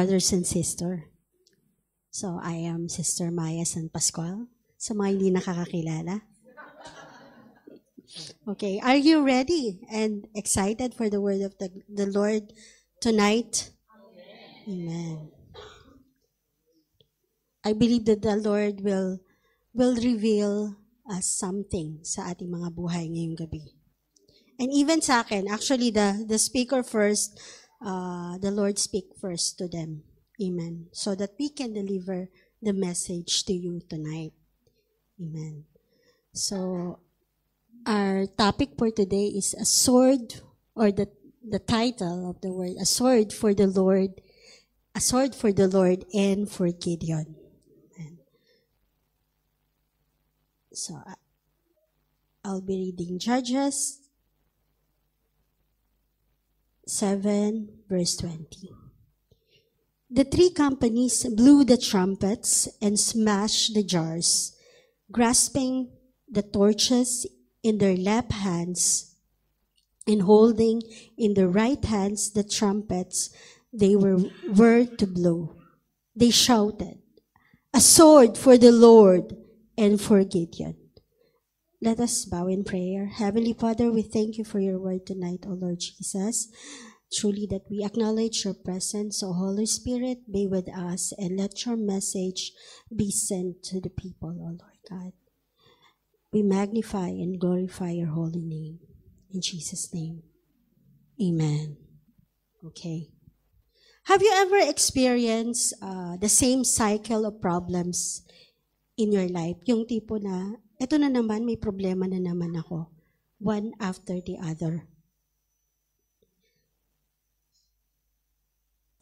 brothers and sisters. So, I am Sister Maya San Pascual. Sa mga hindi nakakakilala. Okay, are you ready and excited for the word of the Lord tonight? Amen. I believe that the Lord will reveal us something sa ating mga buhay ngayong gabi. And even sa akin, actually the speaker first, the Lord speak first to them. Amen. So that we can deliver the message to you tonight. Amen. So, our topic for today is a sword, or the title of the word, a sword for the Lord and for Gideon. Amen. So, I'll be reading Judges 7, verse 20. The three companies blew the trumpets and smashed the jars, grasping the torches in their left hands and holding in their right hands the trumpets they were to blow. They shouted, "A sword for the Lord and for Gideon." Let us bow in prayer. Heavenly Father, we thank you for your word tonight, O Lord Jesus. Truly that we acknowledge your presence, O Holy Spirit, be with us and let your message be sent to the people, O Lord God. We magnify and glorify your holy name. In Jesus' name, amen. Okay. Have you ever experienced the same cycle of problems in your life? Yung tipo na, eto na naman, may problema na naman ako. One after the other.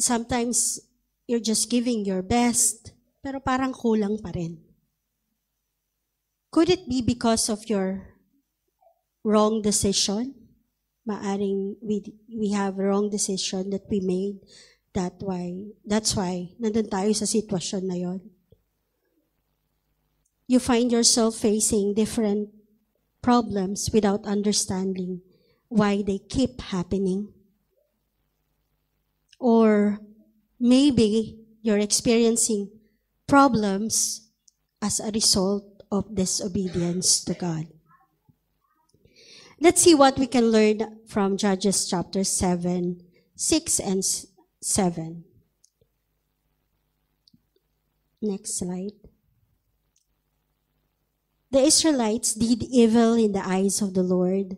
Sometimes, you're just giving your best, pero parang kulang pa rin. Could it be because of your wrong decision? Maaring we have wrong decision that we made. That's why nandun tayo sa sitwasyon na yon. You find yourself facing different problems without understanding why they keep happening. Or maybe you're experiencing problems as a result of disobedience to God. Let's see what we can learn from Judges chapter 7, 6 and 7. Next slide. The Israelites did evil in the eyes of the Lord,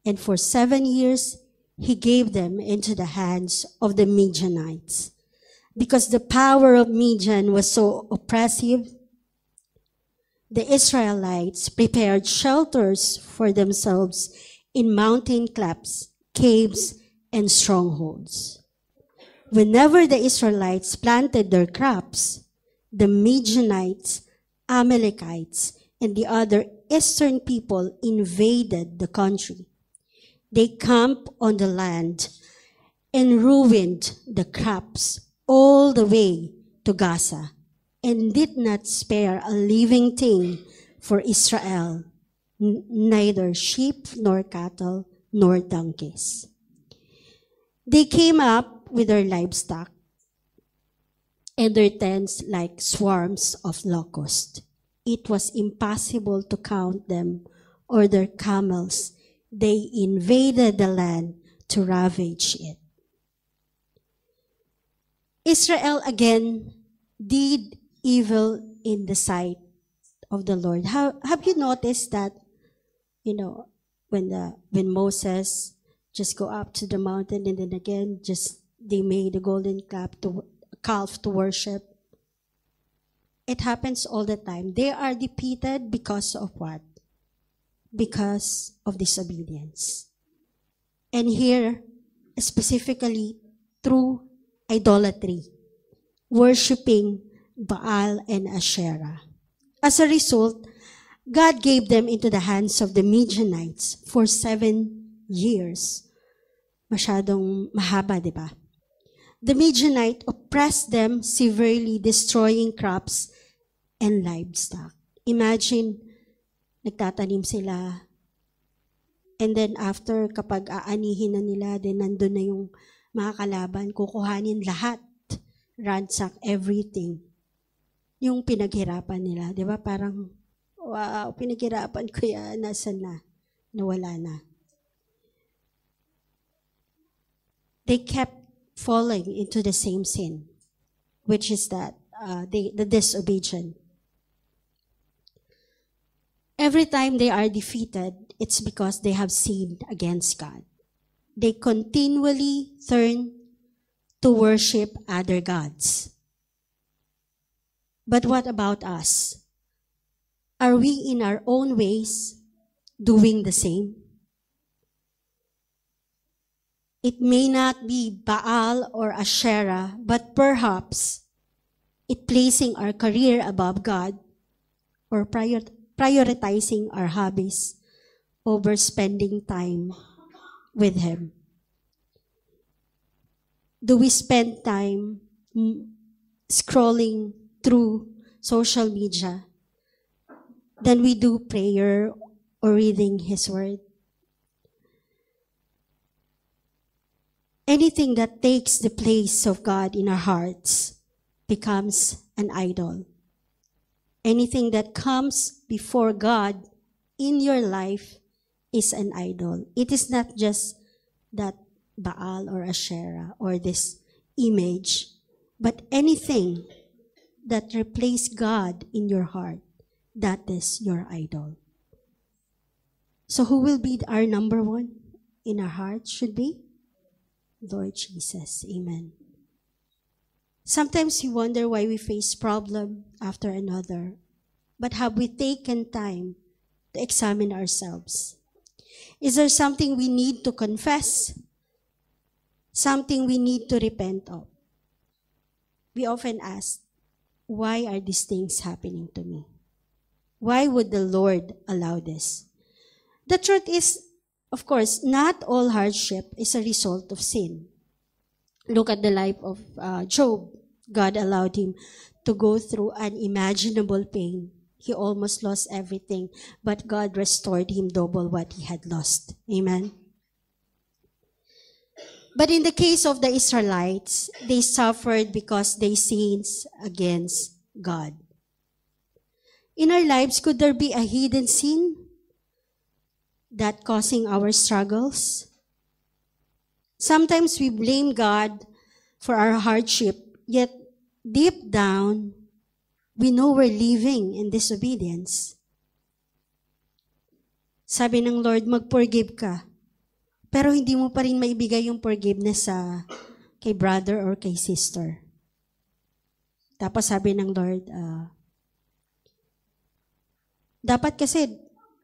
and for 7 years he gave them into the hands of the Midianites. Because the power of Midian was so oppressive, the Israelites prepared shelters for themselves in mountain clefts, caves, and strongholds. Whenever the Israelites planted their crops, the Midianites, Amalekites, and the other eastern people invaded the country. They camped on the land and ruined the crops all the way to Gaza, and did not spare a living thing for Israel, neither sheep nor cattle nor donkeys. They came up with their livestock and their tents like swarms of locusts. It was impossible to count them or their camels. They invaded the land to ravage it. Israel again did evil in the sight of the Lord. Have you noticed that, when Moses just go up to the mountain and then again they made a golden calf to worship? It happens all the time. They are defeated because of what? Because of disobedience. And here, specifically, through idolatry, worshiping Baal and Asherah. As a result, God gave them into the hands of the Midianites for 7 years. Masyadong mahaba, di ba? The Midianite oppressed them, severely destroying crops and livestock. Imagine, nagtatanim sila. And then after, kapag aanihin na nila, then nandun na yung mga kalaban, kukuhanin lahat ransack everything. Yung pinaghirapan nila, di ba? Parang, wow, pinaghirapan ko yan, nasan na? Nawala na. They kept falling into the same sin, which is that the disobedient. Every time they are defeated, it's because they have sinned against God. They continually turn to worship other gods. But what about us? Are we in our own ways doing the same? It may not be Baal or Asherah, but perhaps it placing our career above God or prioritizing our hobbies over spending time with Him. Do we spend time scrolling through social media than we do prayer or reading His Word? Anything that takes the place of God in our hearts becomes an idol. Anything that comes before God in your life is an idol. It is not just that Baal or Asherah or this image, but anything that replaces God in your heart, that is your idol. So who will be our number one in our heart? Should be Lord Jesus. Amen. Sometimes we wonder why we face problem after another, but have we taken time to examine ourselves? Is there something we need to confess? Something we need to repent of? We often ask, why are these things happening to me? Why would the Lord allow this? The truth is, of course, not all hardship is a result of sin. Look at the life of Job. God allowed him to go through unimaginable pain. He almost lost everything, but God restored him double what he had lost. Amen. But in the case of the Israelites, they suffered because they sinned against God. In our lives, could there be a hidden sin that causing our struggles? Sometimes we blame God for our hardship, yet deep down, we know we're living in disobedience. Sabi ng Lord, mag-forgive ka. Pero hindi mo pa rin maibigay yung forgiveness kay brother or kay sister. Tapos sabi ng Lord, dapat kasi,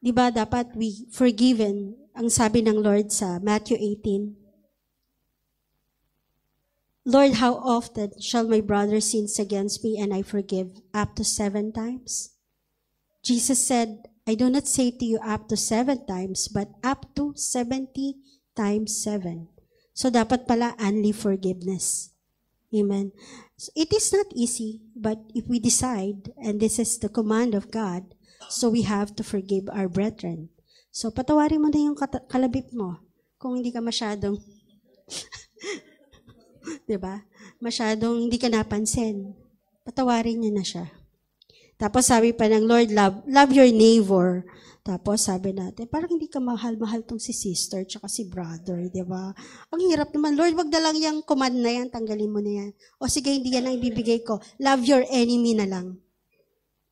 di ba, dapat we forgiven. Ang sabi ng Lord sa Matthew 18, Lord, how often shall my brother sin against me and I forgive? Up to 7 times? Jesus said, I do not say to you up to 7 times, but up to 70 times 7. So dapat pala only forgiveness. Amen. So it is not easy, but if we decide, and this is the command of God, so we have to forgive our brethren. So patawarin mo na yung kalabit mo kung hindi ka masyadong diba? Masyadong hindi ka napansin. Patawarin niyo na siya. Tapos sabi pa ng Lord, love your neighbor. Tapos sabi natin, parang hindi ka mahal-mahal tong si sister tsaka si brother, diba? Ang hirap naman, Lord, wag na lang yung command na yan, tanggalin mo na yan. O sige, hindi yan ang ibibigay ko. Love your enemy na lang.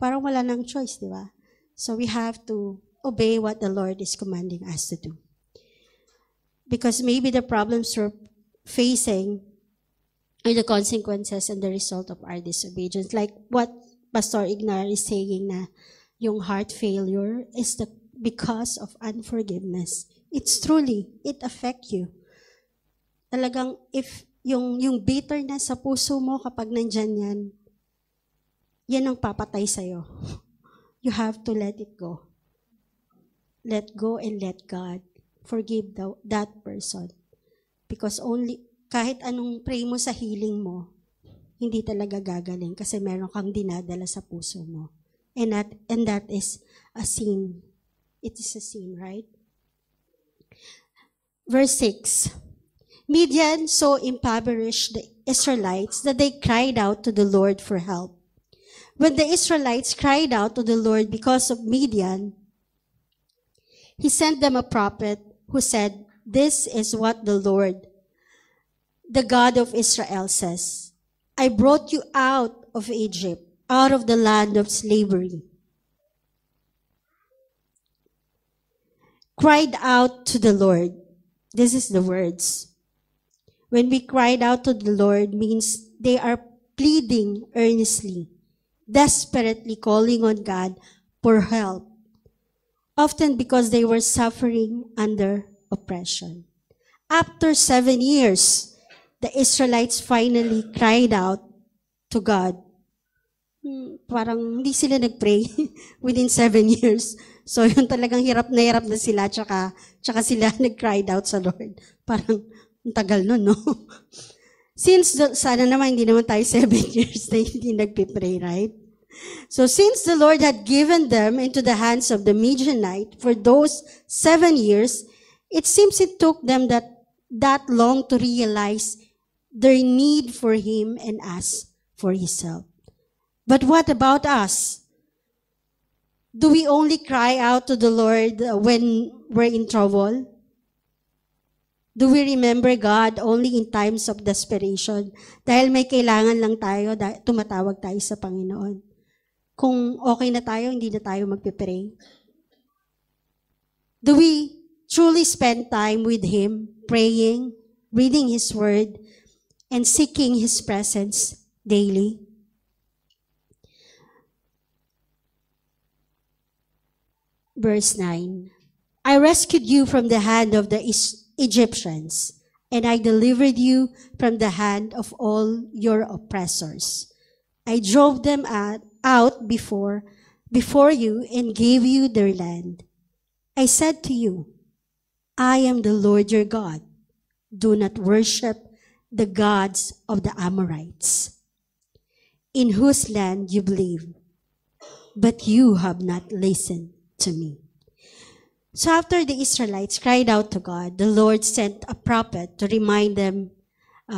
Parang wala nang choice, diba? So we have to obey what the Lord is commanding us to do. Because maybe the problems we're facing are the consequences and the result of our disobedience. Like what Pastor Ignar is saying na yung heart failure is because of unforgiveness. It's truly, it affects you. Talagang if yung bitterness sa puso mo kapag nandyan yan ang papatay sa'yo. You have to let it go. Let go and let God forgive that person. Because kahit anong pray mo sa healing mo, hindi talaga gagaling kasi meron kang dinadala sa puso mo. And that is a sin. It is a sin, right? Verse 6. Midian so impoverished the Israelites that they cried out to the Lord for help. When the Israelites cried out to the Lord because of Midian, he sent them a prophet who said, "This is what the Lord, the God of Israel, says. I brought you out of Egypt, out of the land of slavery. Cried out to the Lord." This is the words. When we cried out to the Lord means they are pleading earnestly, desperately calling on God for help, often because they were suffering under oppression. After 7 years, the Israelites finally cried out to God. Parang hindi sila nag-pray within 7 years. So yun talagang hirap na sila, tsaka sila nag-cried out sa Lord. Parang ang tagal nun, no? Sana naman hindi naman tayo 7 years na hindi nagpipray, right? So since the Lord had given them into the hands of the Midianite for those 7 years, it seems it took them that long to realize their need for Him and ask for His help. But what about us? Do we only cry out to the Lord when we're in trouble? Do we remember God only in times of desperation? Dahil may kailangan lang tayo, tumatawag tayo sa Panginoon. Kung okay na tayo, hindi na tayo magpipray. Do we truly spend time with Him, praying, reading His Word, and seeking His presence daily? Verse 9, I rescued you from the hand of the Egyptians, and I delivered you from the hand of all your oppressors. I drove them out before you and gave you their land. I said to you, I am the Lord your God. Do not worship the gods of the Amorites, in whose land you live. But you have not listened to me. So after the Israelites cried out to God, the Lord sent a prophet to remind them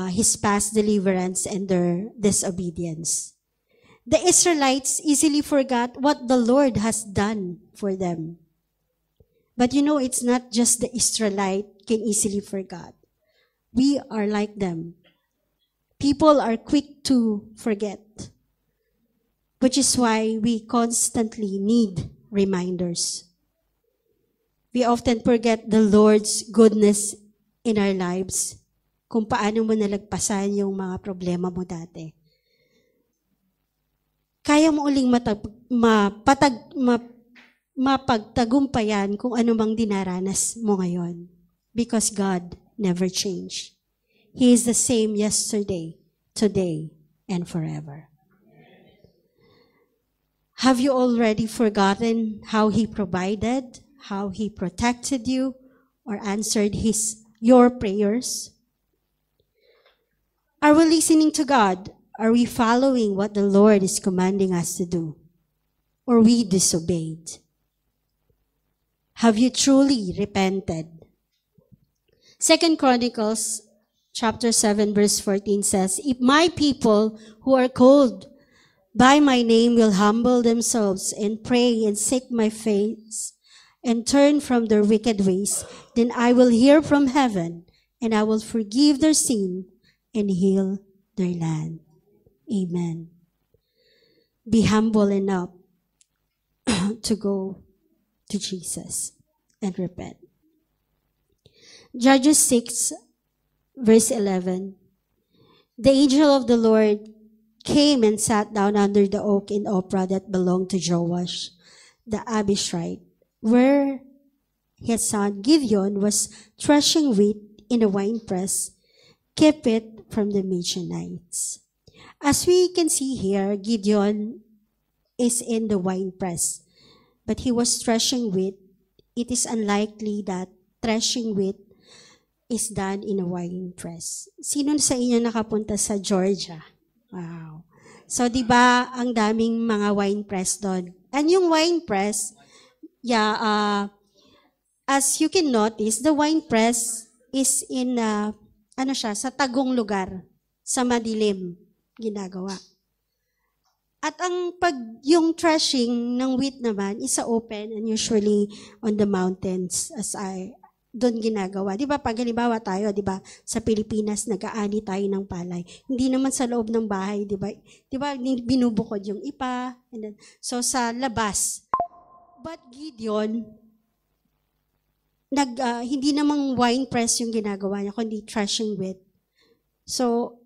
His past deliverance and their disobedience. The Israelites easily forgot what the Lord has done for them. But it's not just the Israelite can easily forget. We are like them. People are quick to forget, which is why we constantly need reminders. We often forget the Lord's goodness in our lives, kung paano mo nalagpasan yung mga problema mo dati. Kaya mo uling mapagtagumpayan kung ano mang dinaranas mo ngayon. Because God never changed. He is the same yesterday, today, and forever. Have you already forgotten how He provided, how He protected you, or answered your prayers? Are we listening to God? Are we following what the Lord is commanding us to do? Or we disobeyed? Have you truly repented? 2 Chronicles chapter 7 verse 14 says, If my people who are called by my name will humble themselves and pray and seek my face and turn from their wicked ways, then I will hear from heaven and I will forgive their sin and heal their land. Amen. Be humble enough to go to Jesus and repent. Judges 6 verse 11. The angel of the Lord came and sat down under the oak in Ophrah that belonged to Joash, the Abishite, where his son Gideon was threshing wheat in a winepress, kept it from the Midianites. As we can see here, Gideon is in the winepress, but he was threshing wheat. It is unlikely that threshing wheat is done in a winepress. Sino sa inyo nakapunta sa Georgia? Wow. So, di ba, ang daming mga wine press doon. And yung wine press, as you can notice, the wine press is in sa tagong lugar, sa madilim, ginagawa. At yung threshing ng wheat naman is sa open and usually on the mountains doon ginagawa. Di ba, pag halimbawa tayo, di ba, sa Pilipinas, nag-aani tayo ng palay. Hindi naman sa loob ng bahay, di ba? Di ba, binubukod yung ipa. And then, so, sa labas. But Gideon, hindi namang wine press yung ginagawa niya, kundi threshing wheat. So,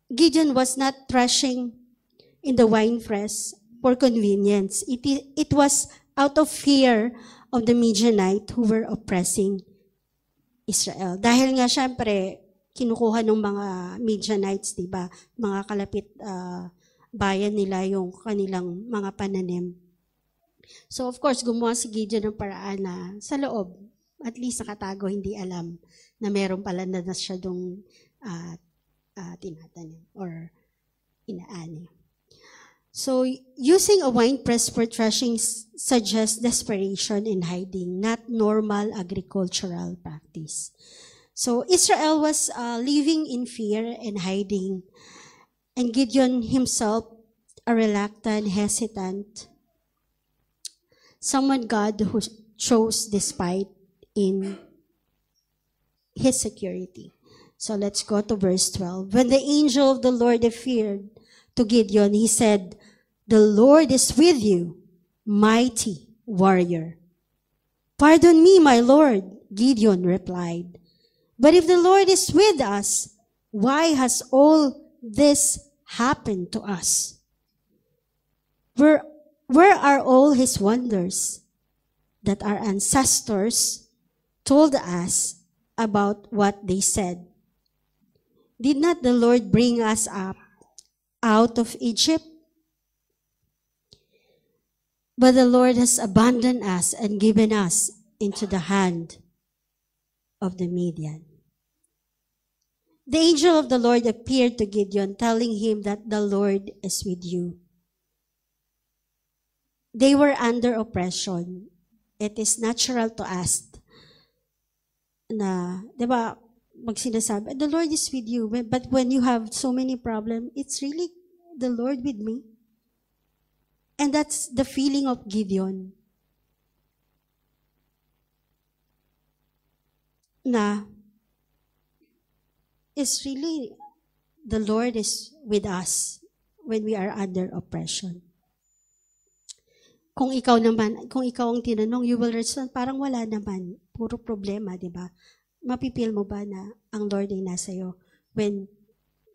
Gideon was not threshing in the wine press for convenience. It was out of fear of the Midianites who were oppressing Israel. Dahil nga syempre, kinukuha ng mga Midianites, di ba? Mga kalapit bayan nila yung kanilang mga pananim. So of course, gumawa si Gideon ng paraan na sa loob, at least nakatago, hindi alam na meron pala na siya dong tinatanim or inaani. So, using a wine press for threshing suggests desperation and hiding, not normal agricultural practice. So, Israel was living in fear and hiding, and Gideon himself, a reluctant, hesitant, someone God who chose despite in his security. So, let's go to verse 12. When the angel of the Lord appeared to Gideon, he said, "The Lord is with you, mighty warrior." "Pardon me, my Lord," Gideon replied. "But if the Lord is with us, why has all this happened to us? Where are all his wonders that our ancestors told us about what they said? Did not the Lord bring us up out of Egypt? But the Lord has abandoned us and given us into the hand of the Midian." The angel of the Lord appeared to Gideon, telling him that the Lord is with you. They were under oppression. It is natural to ask na, di ba, pag sinasabi, the Lord is with you. But when you have so many problems, it's really the Lord with me. And that's the feeling of Gideon. Na, it's really the Lord is with us when we are under oppression. Kung ikaw ang tinanong, you will respond, parang wala naman. Puro problema, di ba? Mapipil mo ba na ang Lord ay nasa iyo when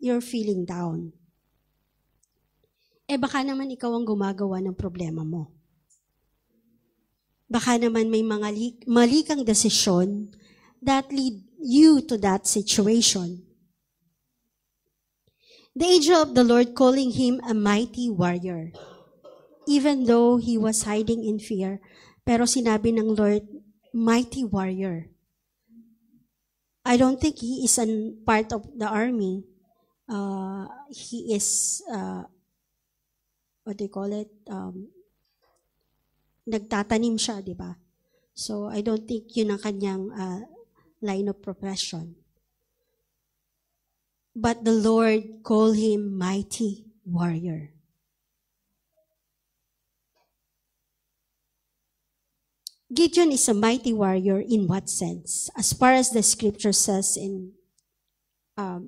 you're feeling down? Baka naman ikaw ang gumagawa ng problema mo. Baka naman may mga mali kang desisyon that lead you to that situation. The angel of the Lord calling him a mighty warrior. Even though he was hiding in fear, pero sinabi ng Lord, mighty warrior. I don't think he is a part of the army. He is, what do you call it? Nagtatanim siya, di ba? So, I don't think yun ang kanyang line of profession. But the Lord called him mighty warrior. Gideon is a mighty warrior in what sense? As far as the scripture says in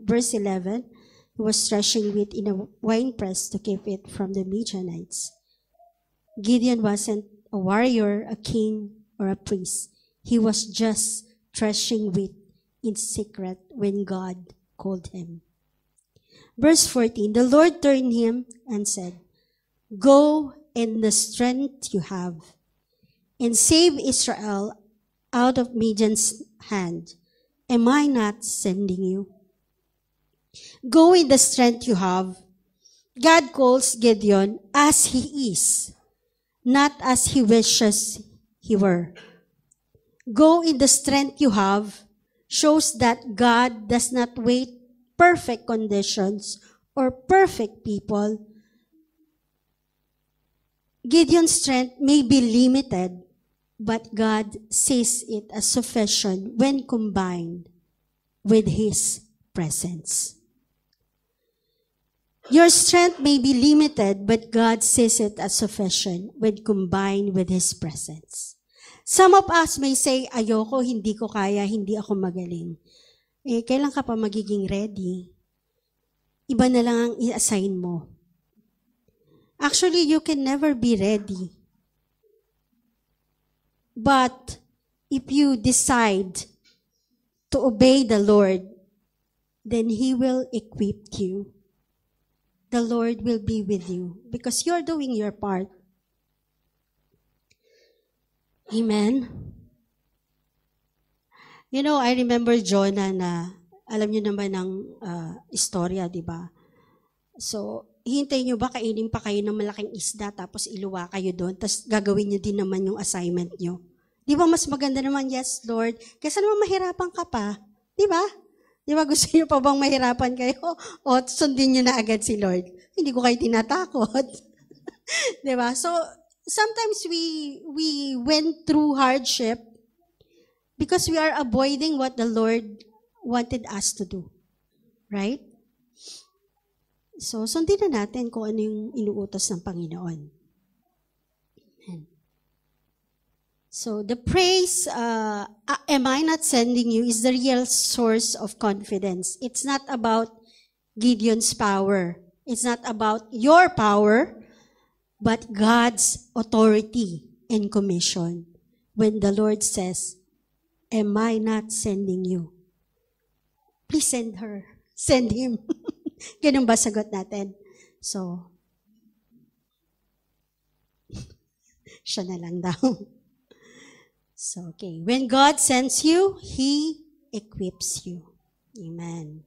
verse 11, he was threshing wheat in a winepress to keep it from the Midianites. Gideon wasn't a warrior, a king, or a priest. He was just threshing wheat in secret when God called him. Verse 14, the Lord turned him and said, "Go in the strength you have, and save Israel out of Midian's hand. Am I not sending you? Go in the strength you have." God calls Gideon as he is, not as he wishes he were. Go in the strength you have shows that God does not wait perfect conditions or perfect people. Gideon's strength may be limited, but God sees it as sufficient when combined with His presence. Your strength may be limited, but God sees it as sufficient when combined with His presence. Some of us may say, ayoko, hindi ko kaya, hindi ako magaling. Kailan ka pa magiging ready? Iba na lang ang i-assign mo. Actually, you can never be ready. But if you decide to obey the Lord, then He will equip you. The Lord will be with you because you're doing your part. Amen? You know, I remember Jonah na, alam niyo naman ang istorya, di ba? So, hintay niyo ba kainin pa kayo ng malaking isda tapos iluwa kayo doon, tapos gagawin niyo din naman yung assignment niyo? Di ba mas maganda naman, yes, Lord, kaysa naman mahirapan ka pa? Di ba? Di ba gusto niyo pa bang mahirapan kayo? O sundin niyo na agad si Lord. Hindi ko kayo tinatakot. Di ba? So, sometimes we went through hardship because we are avoiding what the Lord wanted us to do. Right? So, sundin na natin kung ano yung inuutos ng Panginoon. Amen. So, the praise, am I not sending you, is the real source of confidence. It's not about Gideon's power. It's not about your power, but God's authority and commission. When the Lord says, am I not sending you? Please send her. Send him. Ganun ba sagot natin? So, siya na lang daw. So, okay. When God sends you, He equips you. Amen.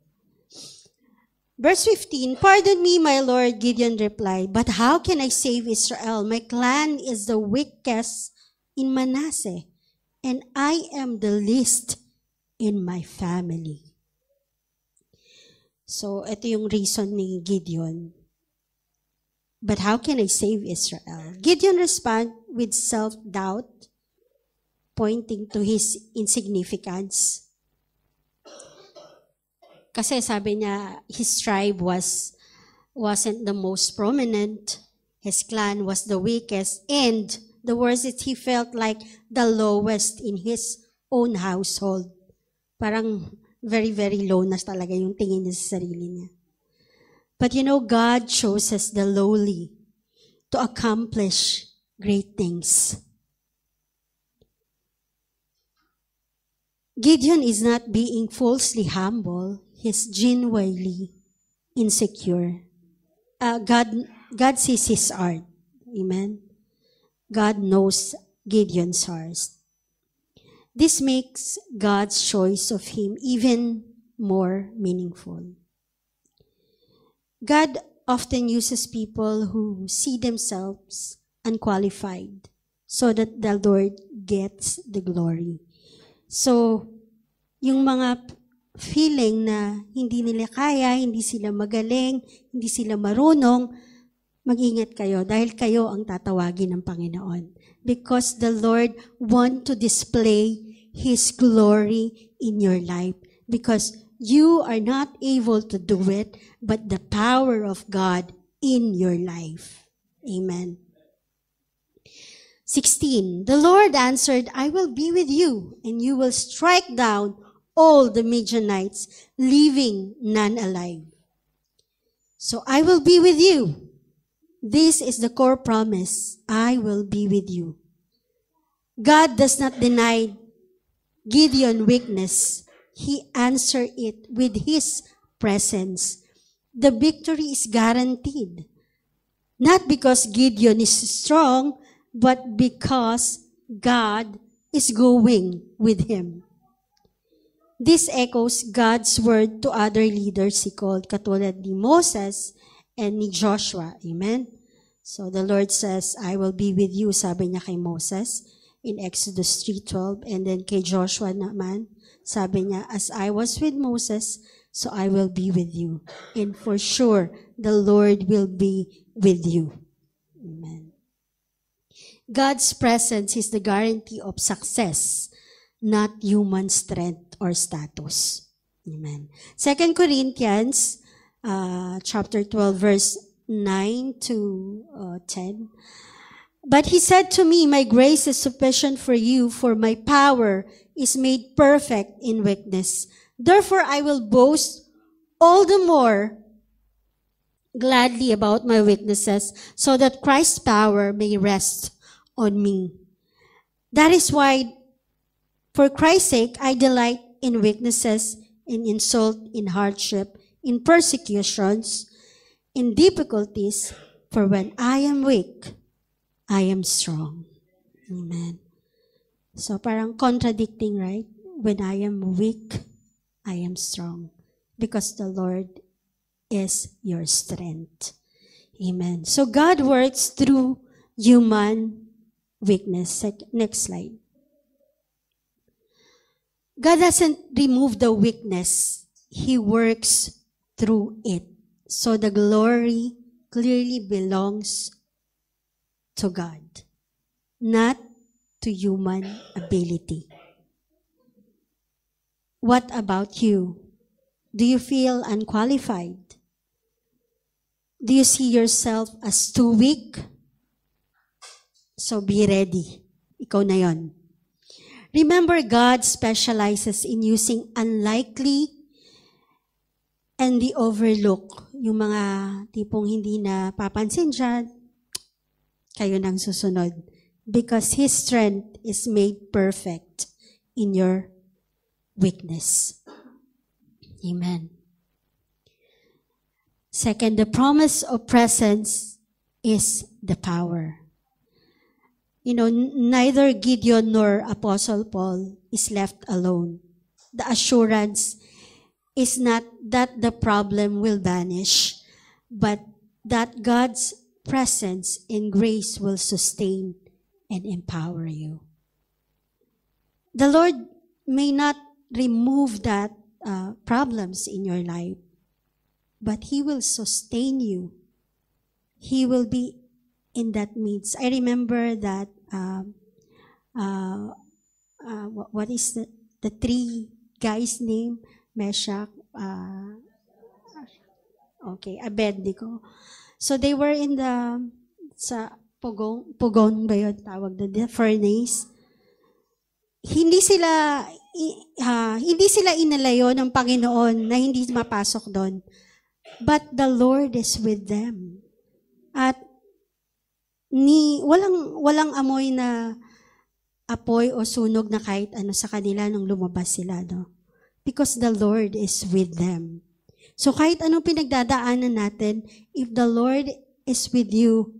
Verse 15, pardon me, my Lord, Gideon replied, but how can I save Israel? My clan is the weakest in Manasseh, and I am the least in my family. So, ito yung reason ni Gideon. But how can I save Israel? Gideon responded with self-doubt, pointing to his insignificance. Kasi sabi niya, his tribe wasn't the most prominent, his clan was the weakest, and the worst is he felt like the lowest in his own household. Parang very, very low na talaga yung tingin niya sa sarili niya. But you know, God chooses the lowly to accomplish great things. Gideon is not being falsely humble. He's genuinely insecure. God sees his heart. Amen. God knows Gideon's heart. This makes God's choice of him even more meaningful. God often uses people who see themselves unqualified so that the Lord gets the glory. So, yung mga feeling na hindi nila kaya, hindi sila magaling, hindi sila marunong, mag-ingat kayo dahil kayo ang tatawagin ng Panginoon. Because the Lord want to display His glory in your life. Because you are not able to do it, but the power of God in your life. Amen. 16, the Lord answered, I will be with you, and you will strike down all the Midianites, leaving none alive. So I will be with you. This is the core promise. I will be with you. God does not deny Gideon's weakness. He answered it with His presence. The victory is guaranteed. Not because Gideon is strong, but because God is going with him. This echoes God's word to other leaders He called, katulad ni Moses and ni Joshua. Amen? So the Lord says, I will be with you, sabi niya kay Moses in Exodus 3:12. And then kay Joshua naman, sabi niya, as I was with Moses, so I will be with you. And for sure, the Lord will be with you. Amen. God's presence is the guarantee of success, not human strength or status. Amen. 2 Corinthians chapter 12, verse 9 to 10. But he said to me, my grace is sufficient for you, for my power is made perfect in weakness. Therefore, I will boast all the more gladly about my weaknesses, so that Christ's power may rest on me. That is why, for Christ's sake, I delight in weaknesses, in insult, in hardship, in persecutions, in difficulties, for when I am weak, I am strong. Amen. So parang contradicting, right? When I am weak, I am strong. Because the Lord is your strength. Amen. So God works through human weakness. Next slide. God doesn't remove the weakness. He works through it. So the glory clearly belongs to God, not to human ability. What about you? Do you feel unqualified? Do you see yourself as too weak? So be ready. Ikaw na yon. Remember, God specializes in using unlikely and the overlook. Yung mga tipong hindi na papansin dyan, kayo nang susunod. Because His strength is made perfect in your weakness. Amen. Second, the promise of presence is the power. You know, neither Gideon nor Apostle Paul is left alone. The assurance is not that the problem will vanish, but that God's presence and grace will sustain and empower you. The Lord may not remove that problems in your life, but He will sustain you. He will be in that midst. I remember that, what is the three guys' name? Meshach, Abednego. So they were in sa pugon ba yun tawag doon, the furnace. Hindi sila inalayo ng Panginoon na hindi mapasok doon. But the Lord is with them. At walang amoy na apoy o sunog na kahit ano sa kanila nung lumabas sila, no? Because the Lord is with them. So kahit anong pinagdadaanan natin, if the Lord is with you,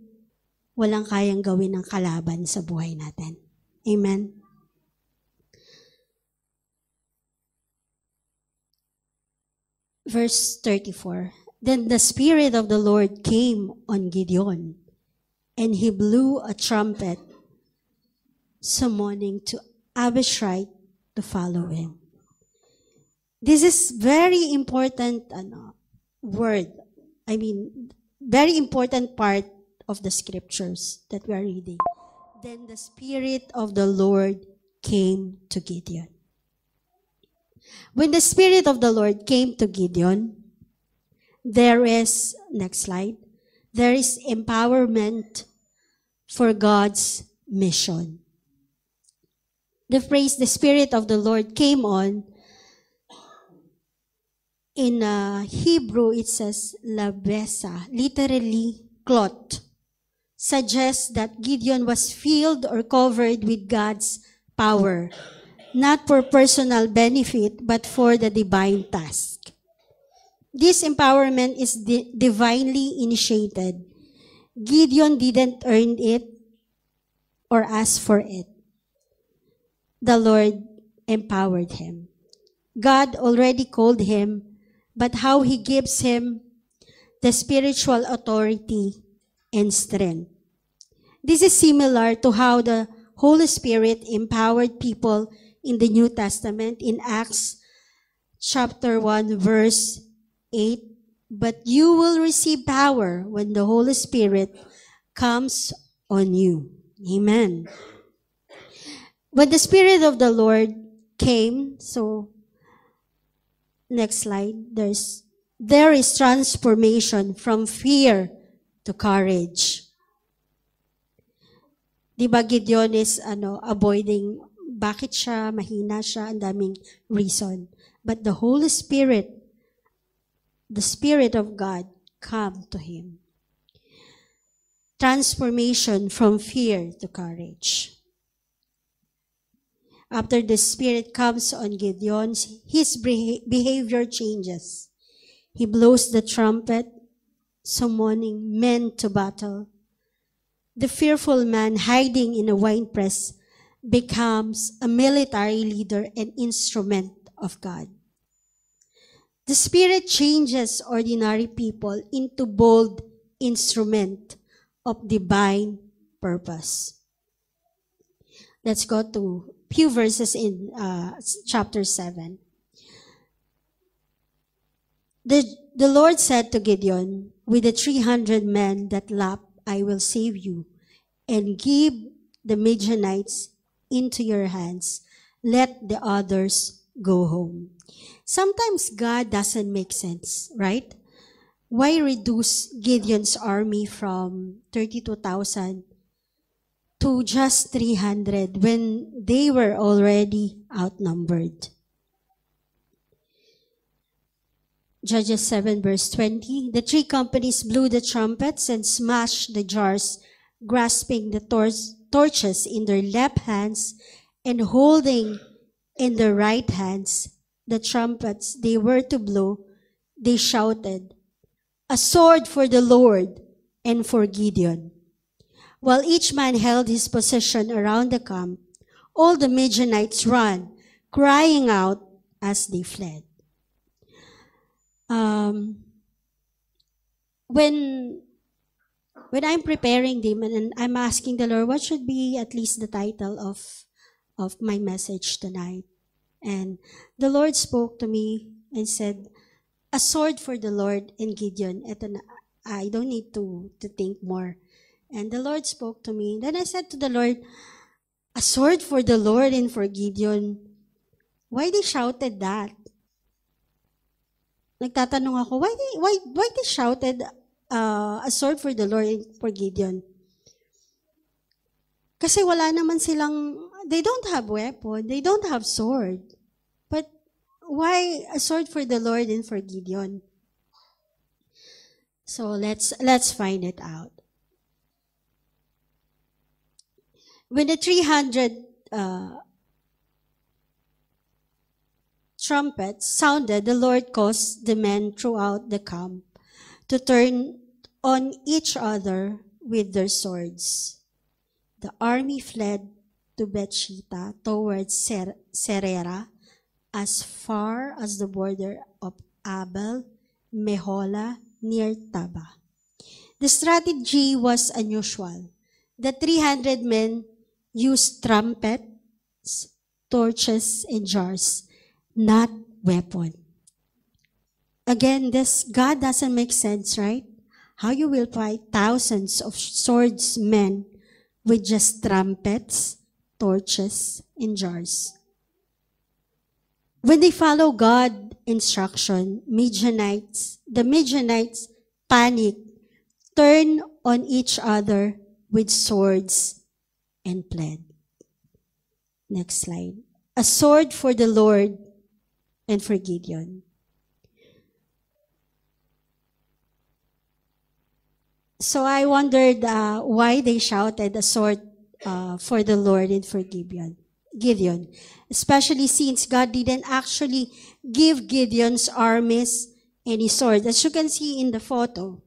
walang kayang gawin ng kalaban sa buhay natin. Amen? Verse 34. Then the Spirit of the Lord came on Gideon, and he blew a trumpet, summoning to Abishai to follow him. This is very important word. I mean, very important part of the scriptures that we are reading. Then the Spirit of the Lord came to Gideon. When the Spirit of the Lord came to Gideon, there is, next slide, there is empowerment for God's mission. The phrase, the Spirit of the Lord came on, in Hebrew it says, labesa, literally cloth, suggests that Gideon was filled or covered with God's power, not for personal benefit, but for the divine task. This empowerment is divinely initiated. Gideon didn't earn it or ask for it. The Lord empowered him. God already called him, but how He gives him the spiritual authority and strength. This is similar to how the Holy Spirit empowered people in the New Testament in Acts chapter 1 verse 8. But you will receive power when the Holy Spirit comes on you. Amen. When the Spirit of the Lord came, so Next slide. There is transformation from fear to courage. Di ba Gideon is avoiding, bakit siya, mahina siya, ang daming reason. But the Holy Spirit, the Spirit of God, come to him. Transformation from fear to courage. After the Spirit comes on Gideon, his behavior changes. He blows the trumpet, summoning men to battle. The fearful man hiding in a winepress becomes a military leader and instrument of God. The Spirit changes ordinary people into bold instrument of divine purpose. Let's go to a few verses in chapter 7. The Lord said to Gideon, with the 300 men that lapped, I will save you and give the Midianites into your hands. Let the others go home. Sometimes God doesn't make sense, right? Why reduce Gideon's army from 32,000 to just 300 when they were already outnumbered? Judges 7 verse 20, the three companies blew the trumpets and smashed the jars, grasping the torches in their left hands and holding in their right hands the trumpets they were to blow. They shouted, "A sword for the Lord and for Gideon." While each man held his position around the camp, all the Midianites ran, crying out as they fled. When I'm preparing them and I'm asking the Lord, what should be at least the title of my message tonight? And the Lord spoke to me and said, "A sword for the Lord and Gideon." I don't need to think more. And the Lord spoke to me. Then I said to the Lord, "A sword for the Lord and for Gideon." Why they shouted that? Nagtatanong ako, why they shouted a sword for the Lord and for Gideon? Kasi wala naman silang, they don't have weapon, they don't have sword. But why a sword for the Lord and for Gideon? So let's find it out. When the 300 trumpets sounded, the Lord caused the men throughout the camp to turn on each other with their swords. The army fled to Bethshita towards Serera, as far as the border of Abel Meholah near Taba. The strategy was unusual. The 300 men used trumpets, torches, and jars, not weapon. Again, God doesn't make sense, right? How you will fight thousands of swordsmen with just trumpets, torches, and jars. When they follow God's instruction, the Midianites panic, turn on each other with swords, and fled. Next slide. A sword for the Lord and for Gideon. So I wondered why they shouted a sword for the Lord and for Gideon. Especially since God didn't actually give Gideon's armies any sword. As you can see in the photo,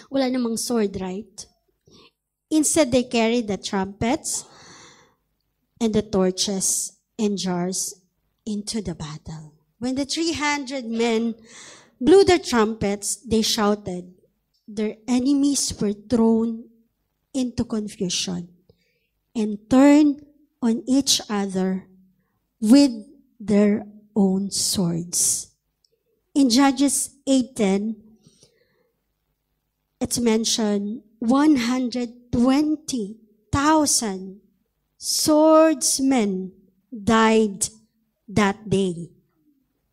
wala namang sword, right? Instead, they carried the trumpets and the torches and jars into the battle. When the 300 men blew their trumpets, they shouted. Their enemies were thrown into confusion and turned on each other with their own swords. In Judges 8:10, it's mentioned 120,000 swordsmen died that day.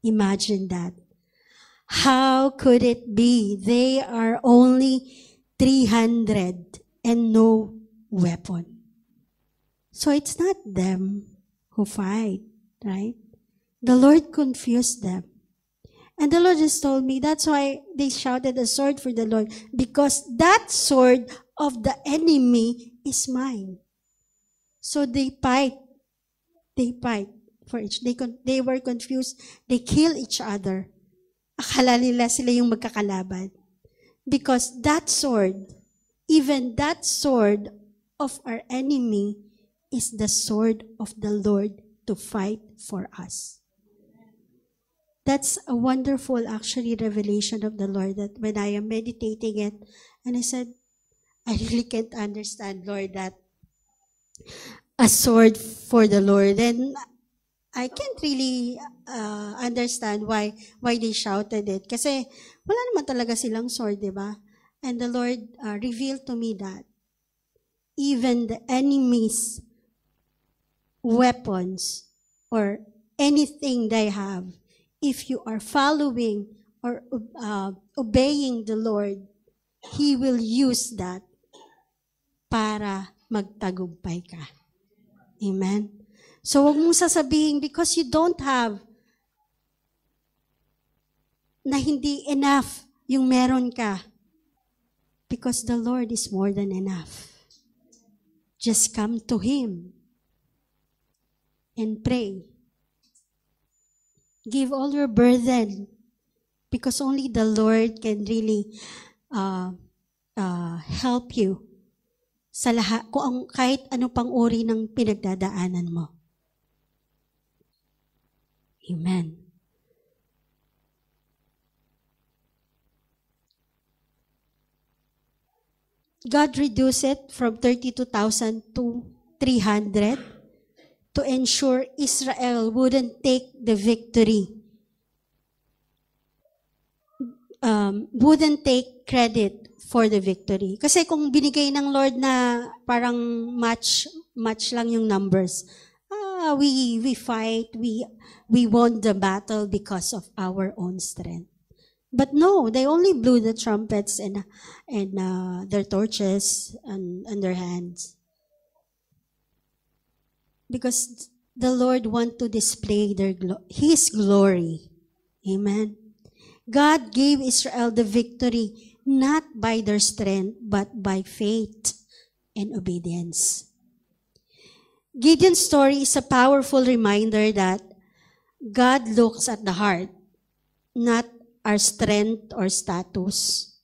Imagine that. How could it be? They are only 300 and no weapon. So it's not them who fight, right? The Lord confused them. And the Lord just told me, that's why they shouted a sword for the Lord, because that sword of the enemy is mine. So they fight. They fight for each. They were confused. They kill each other. Akala nila sila yung magkakalaban. Because that sword, even that sword of our enemy, is the sword of the Lord to fight for us. That's a wonderful, actually, revelation of the Lord, that when I am meditating it, and I said, I really can't understand, Lord, that a sword for the Lord. And I can't really understand why they shouted it. Kasi wala naman talaga silang sword, di ba? And the Lord revealed to me that even the enemy's weapons or anything they have, if you are following or obeying the Lord, He will use that para magtagumpay ka. Amen? So, huwag mong sasabihin, because you don't have, na hindi enough yung meron ka. Because the Lord is more than enough. Just come to Him and pray. Give all your burden, because only the Lord can really help you sa lahat, kahit ano pang uri ng pinagdadaanan mo. Amen. God reduced it from 32,000 to 300 to ensure Israel wouldn't take the victory, wouldn't take credit for the victory. Kasi kung binigay ng Lord na parang match lang yung numbers, we fight, we won the battle because of our own strength. But no, they only blew the trumpets and their torches and their hands. Because the Lord wants to display His glory. Amen. God gave Israel the victory not by their strength, but by faith and obedience. Gideon's story is a powerful reminder that God looks at the heart, not our strength or status.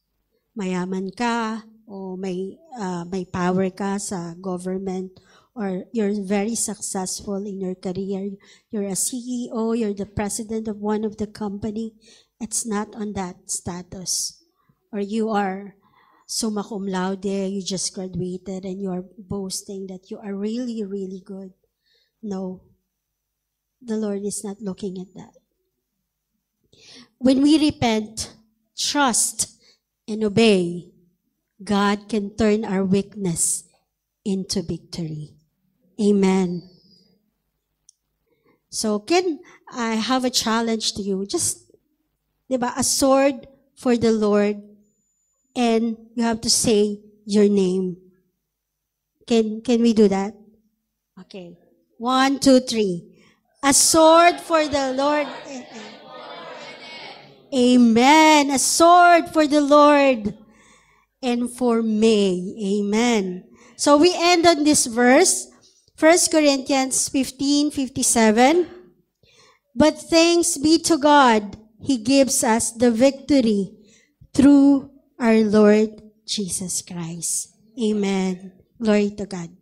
Mayaman ka, o may power ka sa government, or you're very successful in your career, you're a CEO, you're the president of one of the company. It's not on that status. Or you are summa cum laude, you just graduated and you are boasting that you are really, really good. No, the Lord is not looking at that. When we repent, trust, and obey, God can turn our weakness into victory. Amen. So can I have a challenge to you? Just, diba, a sword for the Lord, and you have to say your name. Can we do that? Okay. 1, 2, 3. A sword for the Lord. Amen. A sword for the Lord and for me. Amen. So we end on this verse, 1 Corinthians 15:57. But thanks be to God, He gives us the victory through our Lord Jesus Christ. Amen. Glory to God.